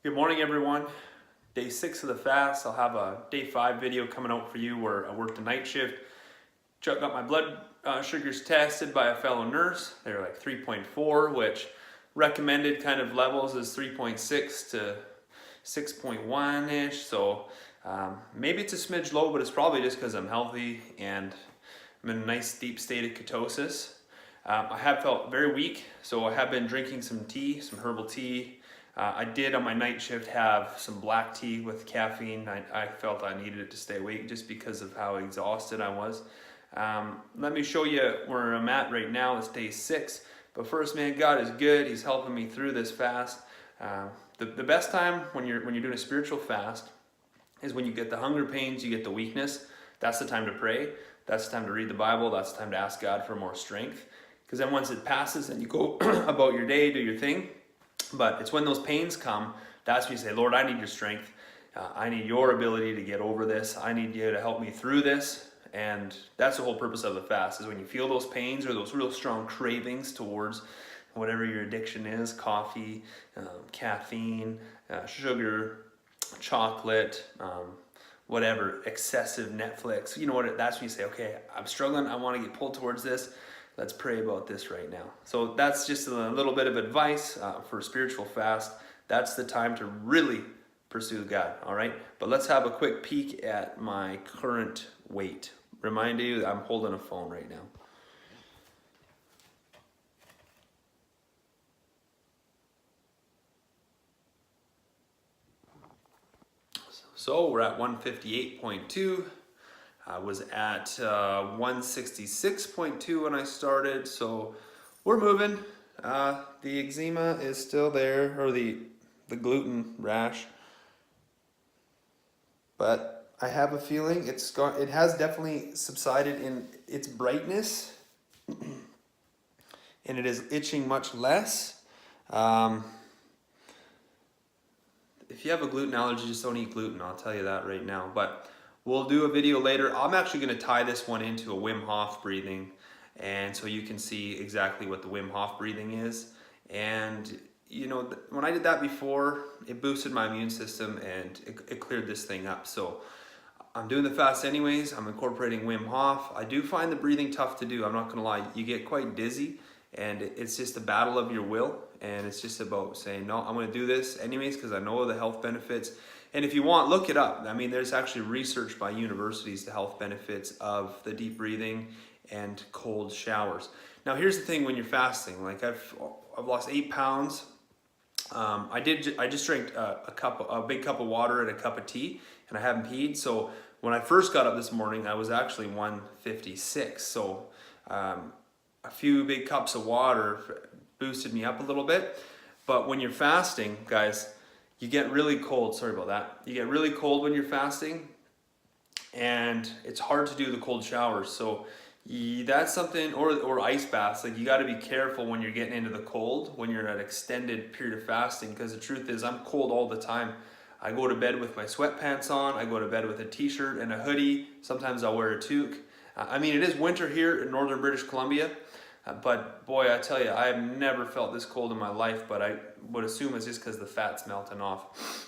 Good morning, everyone. Day 6 of the fast. I'll have a day 5 video coming out for you where I worked a night shift. Got my blood sugars tested by a fellow nurse. They're like 3.4, which recommended kind of levels is 3.6 to 6.1-ish. So maybe it's a smidge low, but it's probably just because I'm healthy and I'm in a nice deep state of ketosis. I have felt very weak, so I have been drinking some tea, some herbal tea. I did on my night shift have some black tea with caffeine. I felt I needed it to stay awake just because of how exhausted I was. Let me show you where I'm at right now. It's day 6. But first, man, God is good. He's helping me through this fast. The best time when you're doing a spiritual fast is when you get the hunger pains, you get the weakness. That's the time to pray. That's the time to read the Bible. That's the time to ask God for more strength. Because then once it passes, then you go about your day, do your thing. But it's when those pains come, that's when you say, Lord, I need your strength. I need your ability to get over this. I need you to help me through this. And that's the whole purpose of the fast, is when you feel those pains or those real strong cravings towards whatever your addiction is, coffee, caffeine, sugar, chocolate, whatever, excessive Netflix. You know what? That's when you say, okay, I'm struggling. I want to get pulled towards this. Let's pray about this right now. So that's just a little bit of advice for a spiritual fast. That's the time to really pursue God, all right? But let's have a quick peek at my current weight. Remind you, I'm holding a phone right now. So we're at 158.2. I was at 166.2 when I started, so we're moving. The eczema is still there, or the gluten rash, but I have a feeling it has definitely subsided in its brightness, and it is itching much less. If you have a gluten allergy, just don't eat gluten. I'll tell you that right now. But we'll do a video later. I'm actually going to tie this one into a Wim Hof breathing, and so you can see exactly what the Wim Hof breathing is. And you know, when I did that before, it boosted my immune system and it cleared this thing up. So I'm doing the fast anyways. I'm incorporating Wim Hof. I do find the breathing tough to do. I'm not going to lie. You get quite dizzy, and it's just a battle of your will. And it's just about saying, no, I'm going to do this anyways because I know the health benefits. And if you want, look it up. I mean, there's actually research by universities, the health benefits of the deep breathing and cold showers. Now, here's the thing when you're fasting. Like I've lost 8 pounds. I just drank a big cup of water and a cup of tea, and I haven't peed. So when I first got up this morning, I was actually 156. So a few big cups of water boosted me up a little bit. But when you're fasting, guys, you get really cold. Sorry about that. You get really cold when you're fasting, and it's hard to do the cold showers. So that's something, or ice baths. Like you got to be careful when you're getting into the cold, when you're in an extended period of fasting, because the truth is I'm cold all the time. I go to bed with my sweatpants on. I go to bed with a t-shirt and a hoodie. Sometimes I'll wear a toque. I mean, it is winter here in northern British Columbia. But boy, I tell you, I have never felt this cold in my life, but I would assume it's just because the fat's melting off.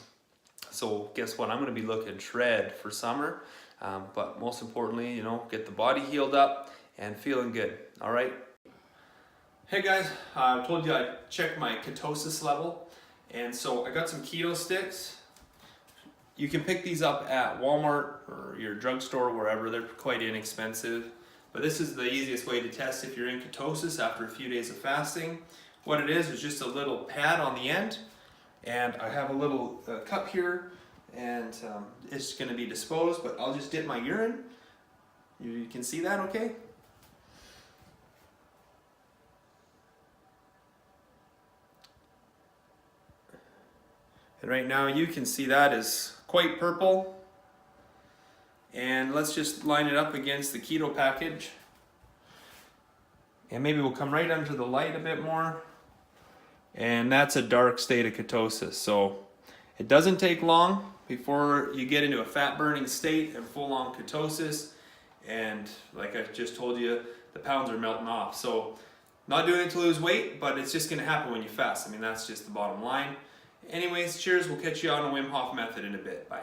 So guess what? I'm going to be looking shred for summer. But most importantly, you know, get the body healed up and feeling good. All right. Hey guys, I told you I checked my ketosis level. And so I got some Keto Sticks. You can pick these up at Walmart or your drugstore, wherever. They're quite inexpensive. But this is the easiest way to test if you're in ketosis after a few days of fasting. What it is just a little pad on the end, and I have a little cup here, and it's going to be disposed, but I'll just dip my urine. You can see that okay? And right now you can see that is quite purple. And let's just line it up against the keto package. And maybe we'll come right under the light a bit more. And that's a dark state of ketosis. So it doesn't take long before you get into a fat burning state and full on ketosis. And like I just told you, the pounds are melting off. So not doing it to lose weight, but it's just gonna happen when you fast. I mean, that's just the bottom line. Anyways, cheers. We'll catch you on the Wim Hof method in a bit. Bye.